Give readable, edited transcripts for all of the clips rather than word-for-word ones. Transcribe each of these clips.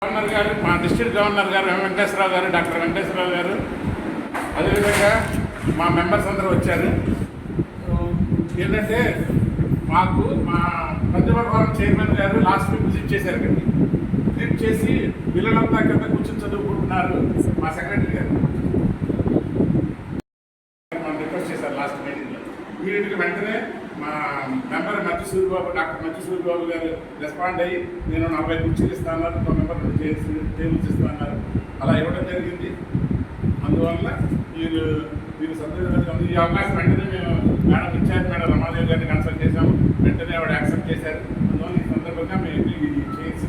Governor గారు, మా district governor గారు వెంకటేశ్వరరావు గారు, డాక్టర్ వెంకటేశ్వరరావు గారు, అదేవిధంగా మా మెంబర్స్ అందరూ వచ్చారు. ఏంటంటే మాకు మా ప్రతిభావరం చైర్మన్ గారు లాస్ట్ వీక్ విజిట్ చేశారు కదా, విజిట్ చేసి పిల్లలంతా కింద కూర్చొని చదువుకుంటున్నారు. మా సెక్రటరీ గారు రిక్వెస్ట్ చేశారు లాస్ట్ మీటింగ్లో. వీటికి వెంటనే మా మెంబర్ మధ్య సూర్యబాబు, డాక్టర్ మధ్య సూర్యబాబు గారు రెస్పాండ్ అయ్యి నేను 40 కుర్చీలు ఇస్తాను, ఒక మెంబర్ టేబుల్స్ ఇస్తాను, అలా ఇవ్వడం జరిగింది. అందువల్ల మీరు సంతోషంగా ఈ అవకాశం వెంటనే మేము మేడం ఇన్ఛార్జ్ మేడం రమాదేవి గారిని కన్సల్ట్ చేశాము. వెంటనే ఆవిడ యాక్సెప్ట్ చేశారు. అందువల్ల ఈ సందర్భంగా మేము చేసి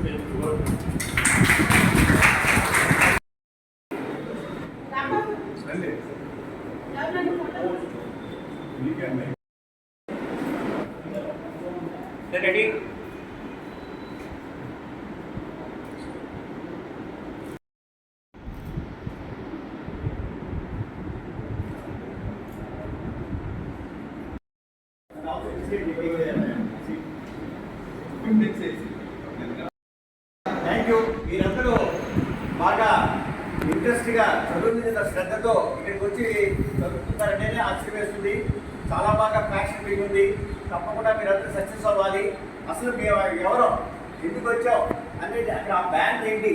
రెడీ. Thank you. మీరందరూ బాగా ఇంట్రెస్ట్గా చదువు మీద శ్రద్ధతో ఇక్కడికి వచ్చి చదువుతున్నారంటేనే ఆశ్చర్యం వేస్తుంది. చాలా బాగా ప్యాషన్ మీకు ఉంది. తప్పకుండా మీరందరూ సక్సెస్ అవ్వాలి. అసలు మేము ఎవరో ఎందుకు వచ్చాం అనేది అక్కడ ఆ బ్యాండ్ ఏంటి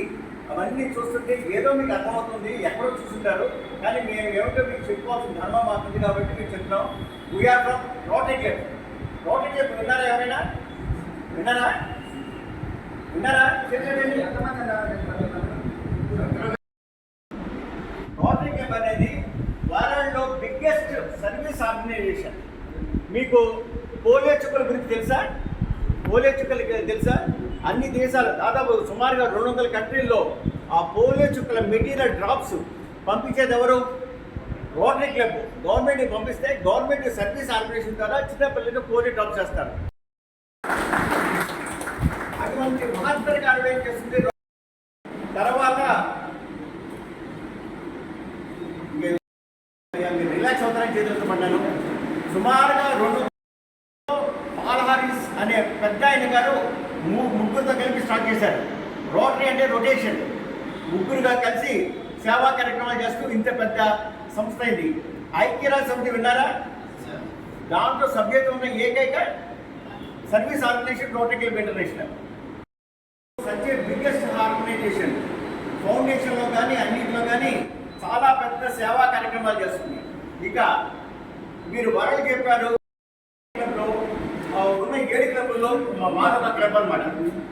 అవన్నీ చూస్తుంటే ఏదో మీకు అర్థమవుతుంది. ఎక్కడో చూస్తుంటారు కానీ మేము ఏమిటో మీకు చెప్పుకోవాల్సిన ధర్మం మాకుంది కాబట్టి మీకు చెప్తున్నాం. We're from Rotary Club. Rotary Club విన్నారా? ఎవరైనా విన్నారా? రోటరీ క్లబ్ అనేది వరల్డ్లో బిగ్గెస్ట్ సర్వీస్ ఆర్గనైజేషన్. మీకు పోలియో చుక్కల గురించి తెలుసా? పోలియో చుక్కలకి తెలుసా? అన్ని దేశాలు దాదాపు సుమారుగా 200 కంట్రీల్లో ఆ పోలియో చుక్కల మెటీరియల్ డ్రాప్స్ పంపించేది ఎవరు? Rotary club. గవర్నమెంట్కి పంపిస్తే గవర్నమెంట్ సర్వీస్ ఆర్గనైజేషన్ ద్వారా చిన్నపిల్లలకు పోలియో డ్రాప్స్ చేస్తారు. అటువంటి మహత్తర కార్యక్రమం చేస్తుంది. తర్వాత రిలాక్స్ అవుతారని చేతులుతున్నాను. సుమారుగా 2 పాల్హారిస్ అనే పెద్ద ఆయన గారు ముగ్గురితో కలిపి స్టార్ట్ చేశారు. రోటరీ అంటే రొటేషన్. ముగ్గురుగా కలిసి సేవా కార్యక్రమాలు చేస్తూ ఇంత పెద్ద సంస్థ ఇది. ఐక్యరాజ్య సమితి విన్నారా? దాంట్లో సభ్యత ఉన్న ఏకైక service organization rotary club international. Such a biggest organization. ఫౌండేషన్లో కానీ అన్నింటిలో కానీ చాలా పెద్ద సేవా కార్యక్రమాలు చేస్తుంది. ఇక మీరు వరల్డ్ చెప్పారు ఉన్న 7 క్లబ్ల్లో మానవ క్లబ్ అనమాట.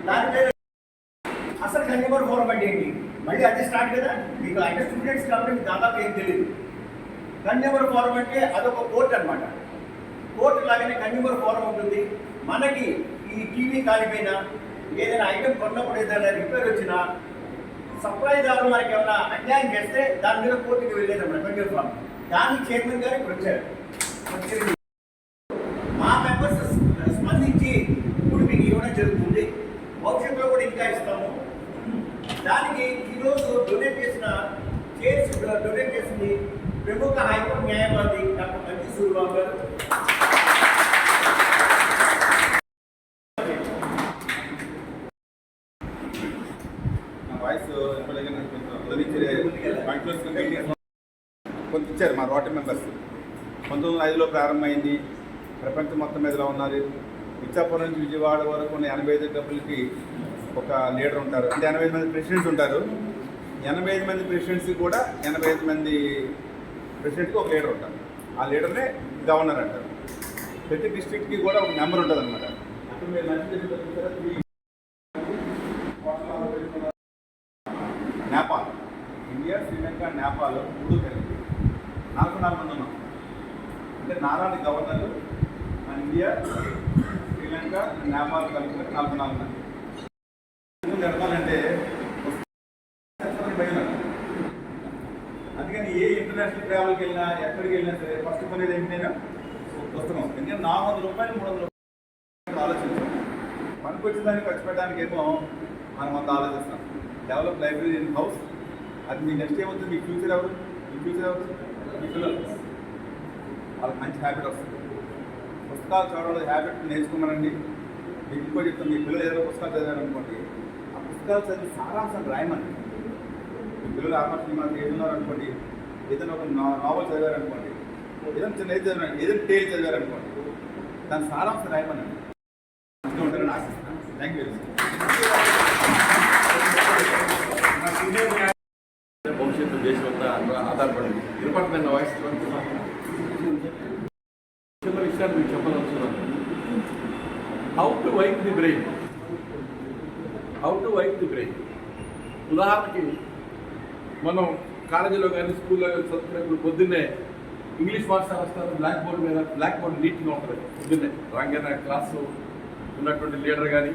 దాని పేరు అసలు కన్జ్యూమర్ ఫోరం అంటే ఏంటి? మళ్ళీ అది స్టార్ట్ కదా. మీకు అంటే స్టూడెంట్స్ కాబట్టి మీకు దాదాపు ఏం తెలియదు. కన్జ్యూమర్ ఫోరం అంటే అదొక కోర్ట్ అనమాట. కోర్టు లాగానే కన్జ్యూమర్ ఫోరం ఉంటుంది. మనకి ఈ టీవీ కాలిపోయినా ఏదైనా ఐటమ్ కొన్నప్పుడు ఏదైనా రిపేర్ వచ్చినా సప్లైదారు మనకి ఏమైనా అన్యాయం చేస్తే దాని మీద కోర్టుకి వెళ్ళేది అన్నమాట కన్జ్యూమర్ ఫోరం. దానికి చైర్మన్ గారు ఇప్పుడు వచ్చారు. మా మెంబర్స్ స్పందించి ఇప్పుడు మీకు ఇవ్వడం జరుగుతుంది. భవిష్యత్తులో కూడా ఇంకా ఇస్తాము. దానికి ఈరోజు డొనేట్ చేసింది ప్రముఖ హైకోర్టు న్యాయవాది డాక్టర్ మంచి సూర్యబాబు గారు. కొంత ఇచ్చారు మా రోటరీ మెంబర్స్. 1905లో ప్రారంభమైంది. ప్రపంచం మొత్తం మీదలో ఉన్నారు. ఇచ్చాపురం నుంచి విజయవాడ వరకు ఉన్న 85 క్లబ్లకి ఒక లీడర్ ఉంటారు. అంటే 85 మంది ప్రెసిడెంట్స్ ఉంటారు. 85 మంది ప్రెసిడెంట్స్కి కూడా 85 మంది ప్రెసిడెంట్కి ఒక లీడర్ ఉంటారు. ఆ లీడర్నే గవర్నర్ అంటారు. ప్రతి డిస్ట్రిక్ట్కి కూడా ఒక మెంబర్ ఉంటుంది అనమాట. అప్పుడు మీరు నేపాల్, ఇండియా, శ్రీలంక, నేపాల్ 3 కలిపి 44 మంది ఉన్నాం. అంటే నారాయణ గవర్నర్లు మన ఇండియా, శ్రీలంక, నేపాల్ కలిపి 44 మంది. జరగాలంటే అందుకని ఏ ఇంటర్నేషనల్ ట్రావెల్కి వెళ్ళినా ఎక్కడికి వెళ్ళినా సరే ఫస్ట్ కొనేది ఏంటంటే పుస్తకం. ఎందుకంటే 400 రూపాయలు 300 రూపాయలు ఆలోచించాం. పనికి వచ్చేదాన్ని ఖర్చు పెట్టడానికి ఏమో మనం అంత ఆలోచిస్తాం. Develop library in house. అది మీ నెక్స్ట్ ఏమవుతుంది? మీ ఫ్యూచర్ ఎవరు? మీ పిల్లలు. వాళ్ళకి మంచి హ్యాబిట్ వస్తుంది. పుస్తకాలు చదవడం హ్యాబిట్ నేర్చుకున్నారండి. మీకు ఇంకో చెప్తాను, మీ పిల్లలు ఏదైనా పుస్తకాలు చదివారనుకోండి, ఆ పుస్తకాలు చదివి సారాంశం రాయమండి. మీ పిల్లలు ఆకర్షణ ఏదున్నారనుకోండి, ఏదైనా ఒక నావల్ చదివారనుకోండి, ఏదైనా చిన్న ఏది చదివారు, ఏదైనా టేల్ చదివారనుకోండి, దాని సారాంశం రాయమనండి. మంచిగా ఉంటారని ఆశిస్తున్నాను. Thank you. భవిష్యత్తు దేశం అంతా ఆధారపడింది. వినపడుతున్న వాయిస్ చిన్న విషయాలు మీకు చెప్పదలుచున్నాను. How to wipe the brain. ఉదాహరణకి మనం కాలేజీలో కానీ స్కూల్లో కానీ చదువుకున్నప్పుడు పొద్దున్నే ఇంగ్లీష్ మాస్టర్ వస్తారు. బ్లాక్ బోర్డు నీట్గా ఉంటుంది. పొద్దున్నే రాగానే క్లాసు ఉన్నటువంటి లీడర్ కానీ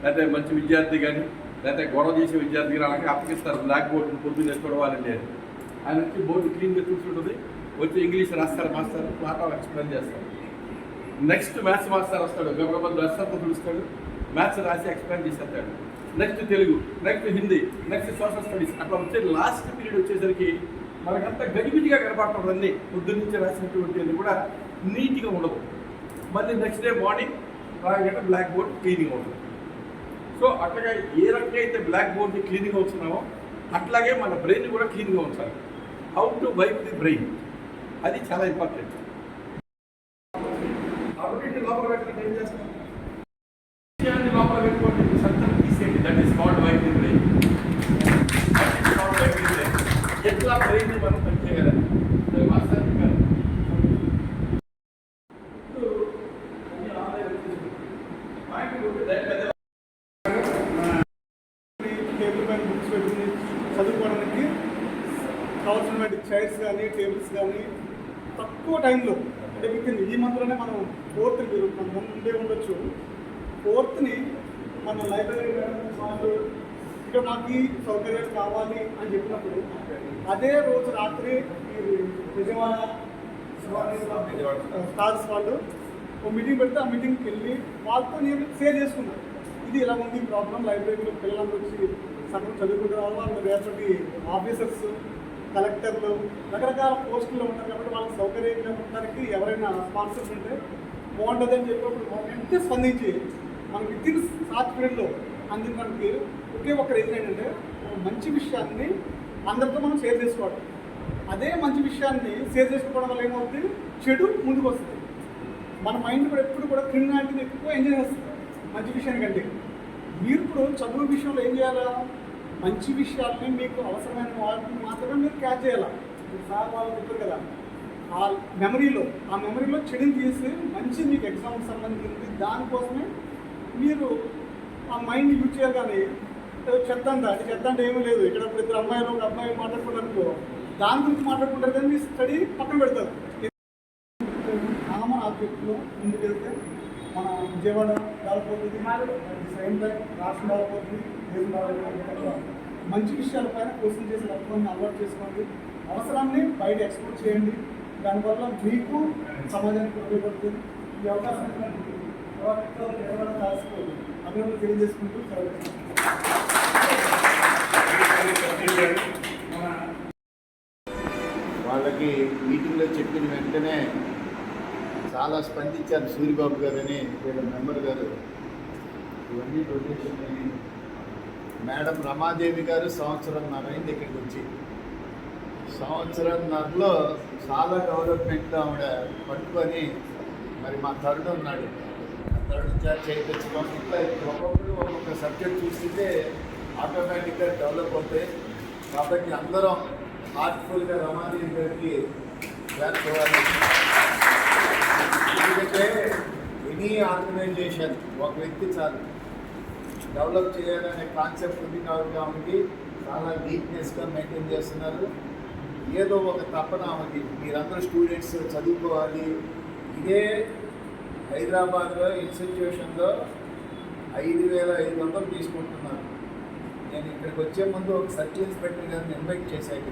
లేకపోతే మంచి విద్యార్థి కానీ లేకపోతే గొడవ చేసే విద్యార్థి కానీ అలాగే అప్పగిస్తారు. బ్లాక్ బోర్డు పొద్దున్నే చూడవాలండి అని. ఆయన వచ్చి బోర్డు క్లీన్గా చూసుకుంటుంది. వచ్చి ఇంగ్లీష్ రాస్తారు మాస్టర్, పాఠాలు ఎక్స్ప్లెయిన్ చేస్తారు. నెక్స్ట్ మ్యాథ్స్ మాస్టర్ వస్తాడు, గబగబా రాస్తాడు, చూస్తాడు, మ్యాథ్స్ రాసి ఎక్స్ప్లెయిన్ చేసేస్తాడు. Next Telugu, next Hindi, next social studies. అట్లా వచ్చే లాస్ట్ పీరియడ్ వచ్చేసరికి మనకంతా గజిబిజిగా కనపడుతుంది. అన్నీ పొద్దున్నుంచి రాసినటువంటి అన్ని కూడా నీట్గా ఉండదు. మళ్ళీ నెక్స్ట్ డే మార్నింగ్ రాగానే బ్లాక్ బోర్డ్ క్లీనింగ్ ఉంటుంది. సో అట్లాగే ఏ రకంగా అయితే బ్లాక్ బోర్డ్ని క్లీనింగ్ అవుతున్నామో అట్లాగే మన బ్రెయిన్ కూడా క్లీన్గా ఉంచాలి. How to wipe the brain, అది చాలా ఇంపార్టెంట్. కాబట్టి లోపల పెట్టడానికి ఏం చేస్తాం? విషయాన్ని లోపల పెట్టుకోండి, సత్యం తీసేయండి. That is called wipe the brain. ఎట్లా బ్రెయిన్ని మనం పనిచేయగలం? టేబుల్ పైన బుక్స్ పెట్టుకుని చదువుకోవడానికి కావాల్సినటువంటి చైర్స్ కానీ టేబుల్స్ కానీ తక్కువ టైంలో, అంటే విత్ ఈ మంత్లోనే మనం 4th మీరు మన ముందే ఉండొచ్చు. 4th మన లైబ్రరీ వాళ్ళు ఇక్కడ నాకు ఈ సౌకర్యాలు కావాలి అని చెప్పినప్పుడు అదే రోజు రాత్రి ఈ విజయవాడ స్టార్స్ వాళ్ళు ఒక మీటింగ్ పెడితే ఆ మీటింగ్కి వెళ్ళి వాళ్ళతో నేను షేర్ చేసుకున్నాను. ఇది ఇలా ఉంది ప్రాబ్లం. లైబ్రరీలో పిల్లలందరూ వచ్చి సగం చదువుకుంటున్నారు. వాళ్ళు రేపటి ఆఫీసర్స్, కలెక్టర్లు, రకరకాల పోస్టుల్లో ఉంటారు కాబట్టి వాళ్ళకి సౌకర్యంగా ఉండడానికి ఎవరైనా స్పాన్సర్స్ ఉంటే బాగుంటుంది అని చెప్పినప్పుడు వెంటనే స్పందించి మనకి వితిన్ షార్ట్ పీరియడ్లో అందించడానికి ఒకే ఒక రీజన్ ఏంటంటే మంచి విషయాన్ని అందరితో మనం షేర్ చేసుకోవాలి. అదే మంచి విషయాన్ని షేర్ చేసుకోవడం వల్ల ఏమవుతుంది? చెడు ముందుకు వస్తుంది. మన మైండ్ కూడా ఎప్పుడు కూడా క్రిమినాలిటీని ఎక్కువ ఎంజాయ్ చేస్తుంది మంచి విషయానికంటే. మీరు ఇప్పుడు చదువు విషయంలో ఏం చేయాలా? మంచి విషయాల్ని మీకు అవసరమైన వాటిని మాత్రమే మీరు క్యాచ్ చేయాలా. సార్ వాళ్ళు చెప్పారు కదా, ఆ మెమరీలో చెడుని తీసి మంచి మీకు ఎగ్జామ్కి సంబంధించింది దానికోసమే మీరు ఆ మైండ్ని యూజ్ చేయాలి. కానీ చెత్త అంటే ఏమీ లేదు. ఇక్కడ ఇప్పుడు 2 అమ్మాయిలు ఒక అబ్బాయి మాట్లాడుకున్నారనుకో, దాని గురించి మాట్లాడుకుంటారు కానీ మీ స్టడీ పక్కన పెడతారు. కామన్ ఆబ్జెక్ట్లో ముందుకెళ్తే మన విజయవాడ డెవలప్ అవుతుంది, సేమ్ టైం రాష్ట్రం డెవలప్ అవుతుంది, దేశం డెవలప్ అవుతుంది. మంచి విషయాలపైన క్వశ్చన్ చేసే లక్ష్యాన్ని అలవాటు చేసుకోండి, అవసరాన్ని బయట ఎక్స్పోర్ట్ చేయండి. దానివల్ల మీకు సమాజానికి ఉపయోగపడుతుంది. ఈ అవకాశం అభివృద్ధి తెలియజేసుకుంటూ వాళ్ళకి మీటింగ్లో చెప్పిన వెంటనే చాలా స్పందించారు సూరిబాబు గారని వీళ్ళ మెంబర్ గారు. ఇవన్నీ డొనేషన్ అయ్యి మేడం రమాదేవి గారు సంవత్సరంన్నర అయింది ఇక్కడికి వచ్చి. సంవత్సరంన్నరలో చాలా డెవలప్మెంట్లో ఆవిడ పట్టుకొని మరి మా తరుణ్ ఉన్నాడు, ఆ తరుణ్ చేత చేయించడం ఇట్లా ఒక్కొక్కరు ఒక్కొక్క సబ్జెక్ట్ చూస్తుంటే ఆటోమేటిక్గా డెవలప్ అవుతాయి. కాబట్టి అందరం హార్ట్ఫుల్గా రమాదేవి గారికి చేర్చుకోవాలి. ఎందుకంటే ఎనీ ఆర్గనైజేషన్ ఒక వ్యక్తి చాలు డెవలప్ చేయాలనే కాన్సెప్ట్ ఉంది కాబట్టి ఆమెకి చాలా నీట్నెస్గా మెయింటైన్ చేస్తున్నారు. ఏదో ఒక తపన ఆమెకి మీరందరూ స్టూడెంట్స్ చదువుకోవాలి. ఇదే హైదరాబాద్లో ఇన్స్టిట్యూషన్లో 5,500 తీసుకుంటున్నారు. నేను ఇక్కడికి వచ్చే ముందు ఒక సర్చ్ ఇన్స్పెక్టర్ గారిని ఇన్వైట్ చేశాను.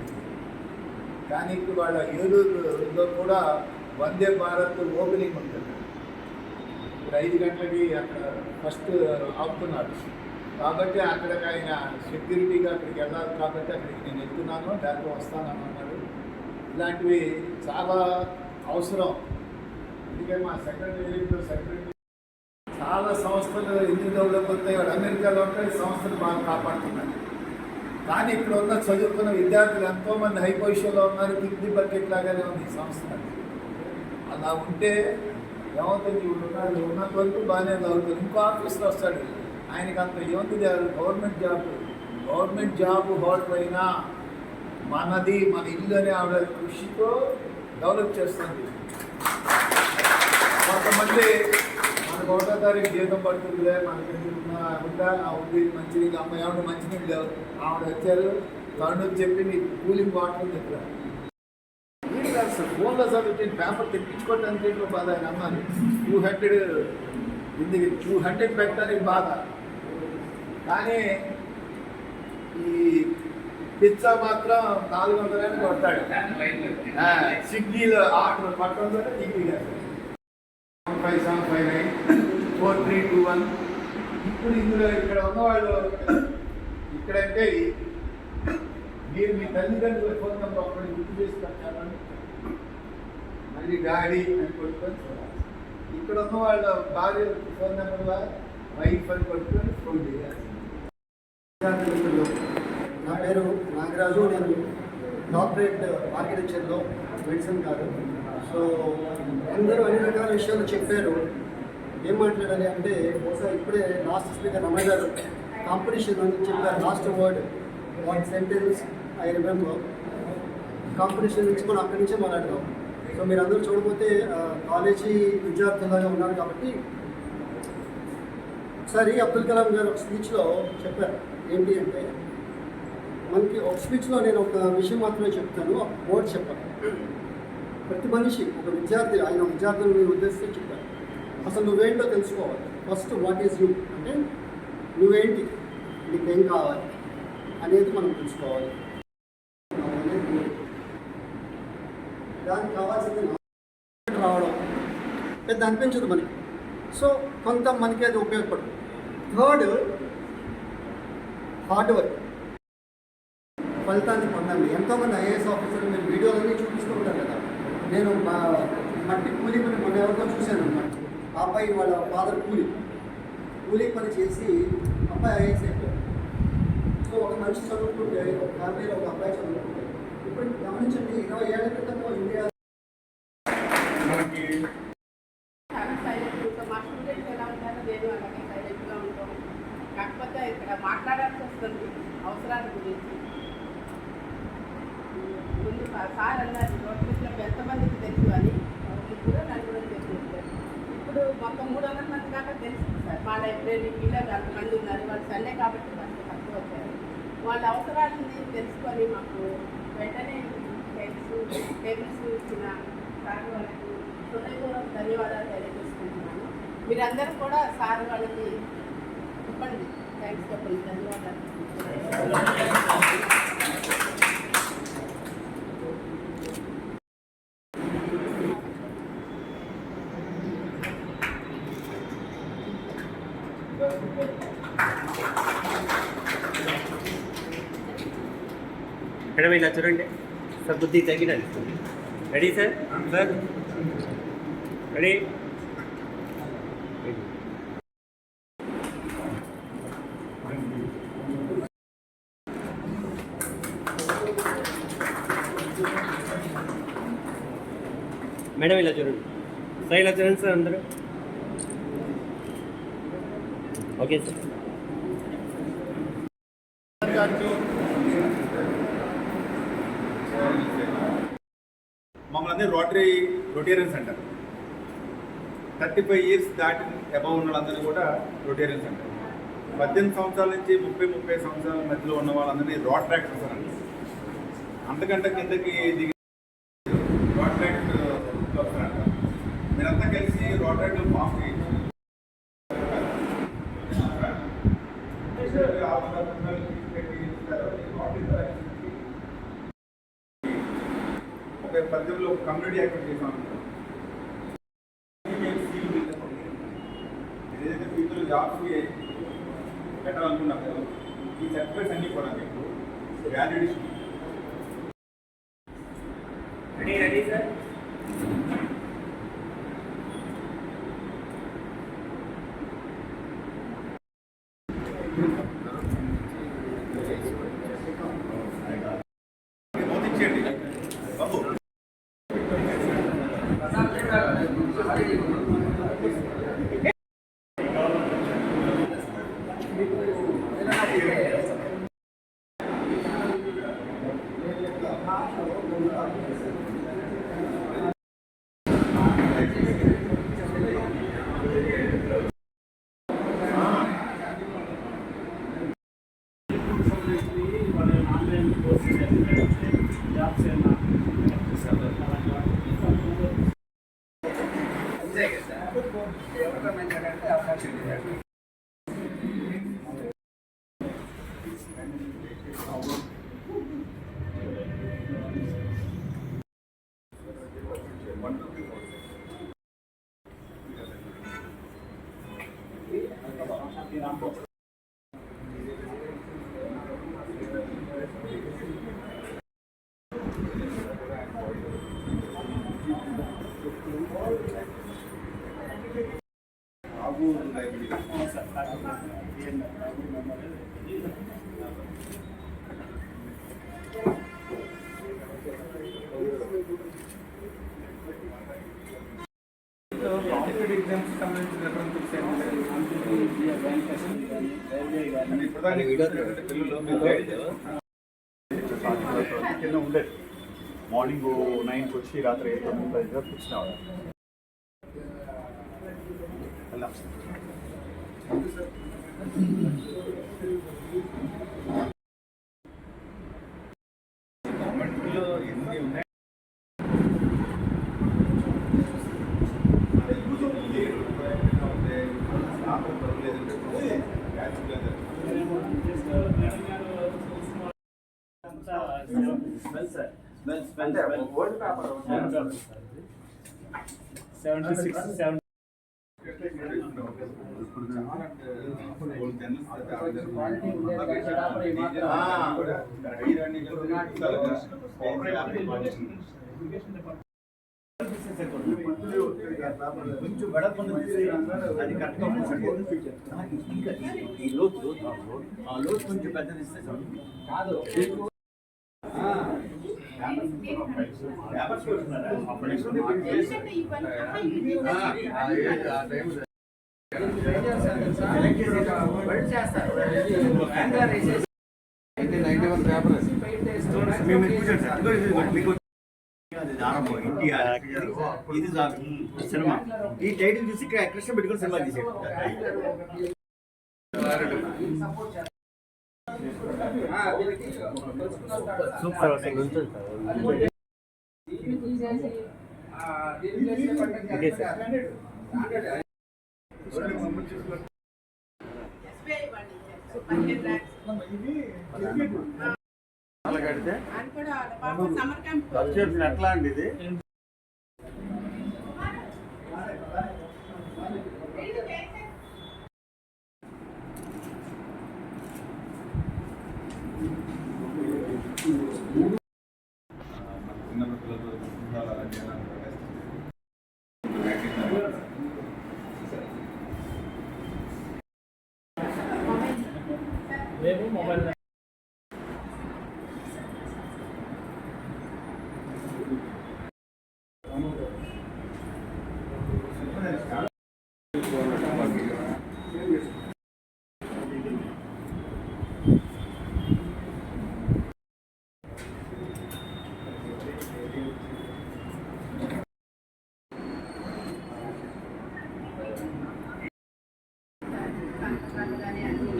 కానీ ఇప్పుడు వాళ్ళ ఏలూరులో కూడా వందే భారత్ ఓపెనింగ్ ఉంటుంది. ఇప్పుడు 5 గంటలకి అక్కడ ఫస్ట్ ఆపుతున్నారు. కాబట్టి అక్కడికి ఆయన సెక్యూరిటీగా అక్కడికి వెళ్ళాలి కాబట్టి అక్కడికి నేను వెళ్తున్నాను, దాంట్లో వస్తానని అన్నాడు. ఇలాంటివి చాలా అవసరం. ఎందుకంటే మా సెక్రటరీ చాలా సంస్థలు ఎందుకు డెవలప్ అవుతాయి, వాడు అమెరికాలో ఉంటాయి, సంస్థలు బాగా కాపాడుతున్నారు. కానీ ఇక్కడ ఉన్న చదువుకున్న విద్యార్థులు ఎంతోమంది హై పొజిషన్లో ఉన్నారు. కిడ్నీ బకెట్ లాగానే ఉంది ఈ సంస్థ. అలా ఉంటే ఏమవుతుంది, ఉన్నంత వరకు బాగానే చదువుతుంది. ఇంకో ఆఫీస్లో వస్తాడు, ఆయనకి అంత ఏముంది, గవర్నమెంట్ జాబ్ హోల్డర్ అయినా మనది మన ఇల్లు అనే ఆవిడ కృషితో డెవలప్ చేస్తుంది. కొంతమంది మనకు 1వ తారీఖు జీతం పడుతుందిలే, మనకి ఉంది మంచినీళ్ళు, అమ్మ ఏమన్నా మంచినీళ్ళు లేవు, ఆవిడ వచ్చారు తరుణ్ చెప్పి నీకు కూలింగ్ వాటర్ ఉంది ఇక్కడ. వీడు కాదు సార్, ఫోన్లో చదువుతుంది, పేపర్ తెప్పించుకోవటానికి ఇంట్లో బాధ. ఆయన అన్నారు 200 పెట్టడానికి బాధ. కానీ ఈ పిజ్జా మాత్రం 400 కొడతాడు. స్విగ్గీలో ఆర్డర్ పట్టడంతో ఈజీగా 57594321. ఇప్పుడు ఇందులో ఇక్కడ ఉన్నవాళ్ళు ఇక్కడంటే మీరు మీ తల్లిదండ్రుల ఫోన్ నెంబర్ ఒకటి గుర్తు చేసి పెట్టాలని మళ్ళీ డాడీ అని కొట్టుకొని చూడాలి. ఇక్కడ ఉన్న వాళ్ళ భార్య ఫోన్ నెంబర్ల వైఫ్ అని కొట్టుకొని ఫోన్ చేయాలి. నా పేరు నాగరాజు, నేను డాక్టరేట్ ఆర్కిటెక్చర్లో మెడిసిన్ కాదు. సో అందరూ అన్ని రకాల విషయాలు చెప్పారు. ఏం మాట్లాడాలి అంటే బహుశా ఇప్పుడే లాస్ట్ స్పీకర్ రమణ గారు కాంపిటీషన్ అని చెప్పారు. Last word 1 sentence I remember. Competition నుంచి మనం అక్కడి నుంచే మాట్లాడతాం. సో మీరు అందరూ చూడకపోతే కాలేజీ విద్యార్థులుగా ఉన్నారు కాబట్టి ఒకసారి అబ్దుల్ కలాం గారు ఒక స్పీచ్లో చెప్పారు. ఏంటి అంటే మనకి ఒక స్పీచ్లో నేను ఒక విషయం మాత్రమే చెప్తాను, వర్డ్ చెప్పాను. ప్రతి మనిషి ఒక విద్యార్థి ఆయన విద్యార్థులను ఉద్దేశిస్తే చెప్పారు, అసలు నువ్వేంటో తెలుసుకోవాలి. ఫస్ట్ వాట్ ఈజ్ యూ అంటే నువ్వేంటి, నీకేం కావాలి అనేది మనం తెలుసుకోవాలి. దానికి కావాల్సింది రావడం పెద్ద అనిపించదు మనకి. సో కొంత మనకి అది ఉపయోగపడుతుంది. థర్డ్, హార్డ్ వర్క్, ఫలితాన్ని పొందండి. ఎంతోమంది ఐఏఎస్ ఆఫీసర్లు మీరు వీడియోలన్నీ చూపిస్తూ ఉంటారు కదా. నేను మట్టి కూలీ పని మొన్న ఎవరితో చూశాను అన్నమాట. ఆ అబ్బాయి వాళ్ళ ఫాదర్ కూలీ పని చేసి అబ్బాయి ఐఏఎస్ అయిపోయాడు. సో ఒక మనిషి చదువుకుంటే, ఒక ఫ్యామిలీలో ఒక అబ్బాయి చదువుకుంటే, ఇప్పుడు గమనించండి 20 ఏళ్ల క్రితంలో ఇండియా కాకపోతే ఇక్కడ మాట్లాడాల్సి వస్తుంది అవసరాల గురించి. ముందు సార్ అన్నారు రోడ్లో ఎంతమందికి తెలుసు అని, కూడా నలుగురు చేసినట్టు. ఇప్పుడు మొత్తం 300 మంది దాకా తెలిసింది సార్. మా లైబ్రరీ పిల్లలు అంతమంది ఉన్నారు, వాళ్ళు సండే కాబట్టి కొంచెం తక్కువ వచ్చారు. వాళ్ళ అవసరాలని తెలుసుకొని మాకు వెంటనే టేబుల్స్ ఇచ్చిన సార్ వాళ్ళకి హృదయపూర్వక ధన్యవాదాలు తెలియజేసుకుంటున్నాను. మీరందరూ కూడా సార్ వాళ్ళకి చెప్పండి, థ్యాంక్స్ చెప్పండి, ధన్యవాదాలు. మేడం ఇలా చూడండి సార్, బుద్ధి తగ్గినండి. Ready sir? Sir ready? Madam ఇలా చూడండి సార్, ఇలా చూడండి సార్ అందరూ. Okay sir. మమ్మల్ని అందరూ రొటేరియన్స్ అంటారు. 35 ఇయర్స్ దాటి అబవ్ ఉన్న వాళ్ళందరినీ కూడా రొటేరియన్స్ అంటారు. 18 సంవత్సరాల నుంచి 30 సంవత్సరాల మధ్యలో ఉన్న వాళ్ళందరినీ రోటరాక్ట్స్ అంటారు. అంతకంటే కిందకి దిగి రోటరాక్ట్ క్లబ్స్ అంటారు. మీరంతా కలిసి రోటరాక్ట్ ఫామ్ చేయొచ్చు. ఒక పద్ధతిలో కమ్యూనిటీ యాక్టివిటీ చేసాం. ఏదైతే ఫ్యూచర్ జాబ్స్ పెట్టాలనుకున్నప్పుడు ఈ సర్టిఫికేట్స్ అన్నీ కూడా మీకు వ్యాలిడేషన్. Ready sir? ఇచ్చేయండి బాబు. కింద ఉండేది. మార్నింగ్ 9కి వచ్చి రాత్రి 9 వరకు వచ్చినాడు. గవర్నమెంట్లో ఎన్ని ఉన్నాయి కొంచెం వెడల్పున్న అది కరెక్ట్గా ఇంకా ఈ లోతు ఆ లోతు కొంచెం పెద్దది ఇస్తే కాదు. ఇది సినిమా ఈ టైటిల్ చూసి కృష్ణ పెట్టుకుని సినిమా తీసాడు. సూపర్ అసలు SBI వాళ్ళు ఇచ్చారు సార్ 15 lakhs. ఇది ఎడ్యుకేట్ అలా కడితే అని కూడా వాళ్ళ పాప సమ్మర్ క్యాంప్ సబ్జెక్ట్స్ ఎట్లా అండి ఇది చిన్న పిల్లలు పుస్తకాలు అలాంటి ఏమైనా కానీ అన్ని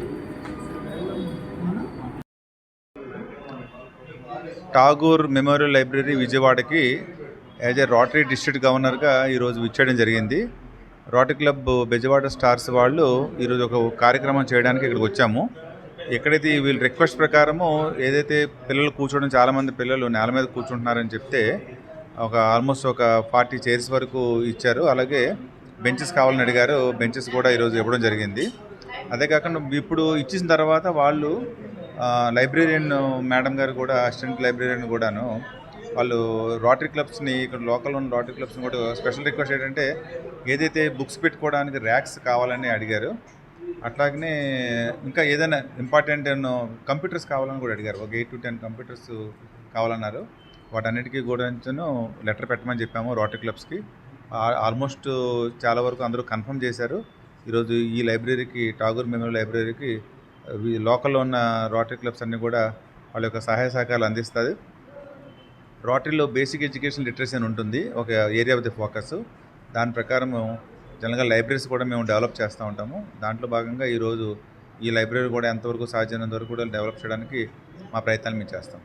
ఠాగూర్ మెమోరియల్ లైబ్రరీ విజయవాడకి యాజ్ ఏ రోటరీ డిస్ట్రిక్ట్ గవర్నర్గా ఈరోజు విచ్చేయడం జరిగింది. రోటరీ క్లబ్ బెజవాడ స్టార్స్ వాళ్ళు ఈరోజు ఒక కార్యక్రమం చేయడానికి ఇక్కడికి వచ్చాము. ఎక్కడైతే వీళ్ళ రిక్వెస్ట్ ప్రకారము ఏదైతే పిల్లలు కూర్చోవడం చాలామంది పిల్లలు నేల మీద కూర్చుంటున్నారని చెప్తే ఆల్మోస్ట్ ఒక 40 చైర్స్ వరకు ఇచ్చారు. అలాగే బెంచెస్ కావాలని అడిగారు. బెంచెస్ కూడా ఈరోజు ఇవ్వడం జరిగింది. అదే కాకుండా ఇప్పుడు ఇచ్చిన తర్వాత వాళ్ళు లైబ్రేరియన్ మేడం గారు కూడా అసిస్టెంట్ లైబ్రేరియన్ కూడాను వాళ్ళు రోటరీ క్లబ్స్ని ఇక్కడ లోకల్ ఉన్న రోటరీ క్లబ్స్ని కూడా స్పెషల్ రిక్వెస్ట్ ఏంటంటే ఏదైతే బుక్స్ పెట్టుకోవడానికి ర్యాక్స్ కావాలని అడిగారు. అట్లాగనే ఇంకా ఏదైనా ఇంపార్టెంట్ కంప్యూటర్స్ కావాలని కూడా అడిగారు. ఒక 8 to 10 కంప్యూటర్స్ కావాలన్నారు. వాటన్నిటికీ కూడా లెటర్ పెట్టమని చెప్పాము రోటరీ క్లబ్స్కి. ఆల్మోస్ట్ చాలా వరకు అందరూ కన్ఫర్మ్ చేశారు. ఈరోజు ఈ లైబ్రరీకి ఠాగూర్ మెమోరియల్ లైబ్రరీకి లోకల్లో ఉన్న రోటరీ క్లబ్స్ అన్నీ కూడా వాళ్ళ యొక్క సహాయ సహకారాలు అందిస్తుంది. రోటరీలో బేసిక్ ఎడ్యుకేషన్ లిటరసీ అని ఉంటుంది, ఒక ఏరియా ఆఫ్ ది ఫోకస్. దాని ప్రకారం జనరల్గా లైబ్రరీస్ కూడా మేము డెవలప్ చేస్తూ ఉంటాము. దాంట్లో భాగంగా ఈరోజు ఈ లైబ్రరీ కూడా ఎంతవరకు సాధ్యమైనంత వరకు కూడా డెవలప్ చేయడానికి మా ప్రయత్నాలు మేము చేస్తాం.